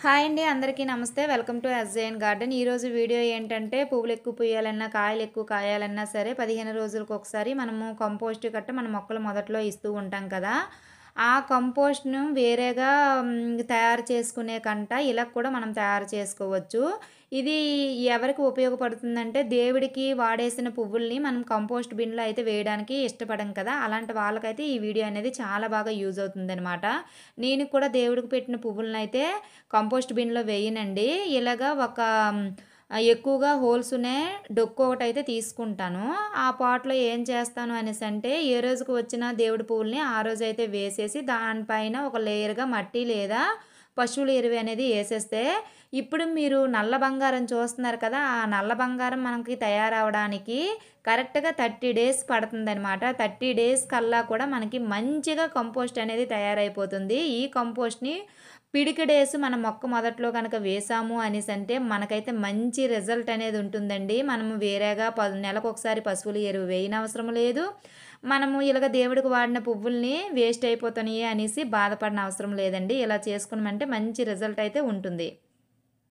Hi అండి. అందరికీ నమస్తే. Welcome to SJN garden. ఈరోజు వీడియో ఏంటంటే పువ్వులు ఎక్కువ పూయాలన్నా, కాయలు ఎక్కువ కాయాలన్నా సరే 15 రోజులకొకసారి మనము కంపోస్ట్ గట్ట మన మొక్కలు మొదట్లో ఇస్తూ ఉంటాం కదా! ఆ కంపోస్ట్‌ను వేరేగా తయారు చేసుకునే కంట ఇలా కూడా మనం తయారు చేసుకోవచ్చు. ఇది ఎవరికి ఉపయోగపడుతుందంటే దేవుడికి వాడేసిన పువ్వుల్ని మనం కంపోస్ట్ బిన్‌లో అయితే వేయడానికి ఇష్టపడం కదా! అలాంటి వాళ్ళకైతే ఈ వీడియో అనేది చాలా బాగా యూజ్ అవుతుందనమాట. నేను కూడా దేవుడికి పెట్టిన పువ్వులనైతే కంపోస్ట్ బిన్‌లో వేయనండి. ఇలాగా ఒక ఎక్కువగా హోల్స్ ఉన్న డొక్కు ఒకటైతే తీసుకుంటాను. ఆ పాట్‌లో ఏం చేస్తాను అనేసంటే, ఏ రోజుకి వచ్చిన దేవుడి పువ్వుల్ని ఆ రోజైతే వేసేసి, దానిపైన ఒక లేయర్‌గా మట్టి లేదా పశువుల ఎరువు అనేది ఏసేస్తే, ఇప్పుడు మీరు నల్ల బంగారం చూస్తున్నారు కదా! ఆ నల్ల బంగారం మనకి తయారవ్వడానికి కరెక్ట్‌గా 30 డేస్ పడుతుందనమాట. 30 డేస్ కల్లా కూడా మనకి మంచిగా కంపోస్ట్ అనేది తయారైపోతుంది. ఈ కంపోస్ట్‌ని పిడికెడేసి మన మొక్క మొదట్లో గనక వేసాము అనేసంటే మనకైతే మంచి రిజల్ట్ అనేది ఉంటుందండి. మనము వేరేగా నెలకొకసారి పశువుల ఎరువు వేయనవసరం లేదు. మనము ఇలాగ దేవుడికి వాడిన పువ్వుల్ని వేస్ట్ అయిపోతున్నాయి అనేసి బాధపడనవసరం లేదండి. ఇలా చేసుకున్నామంటే మంచి రిజల్ట్ అయితే ఉంటుంది.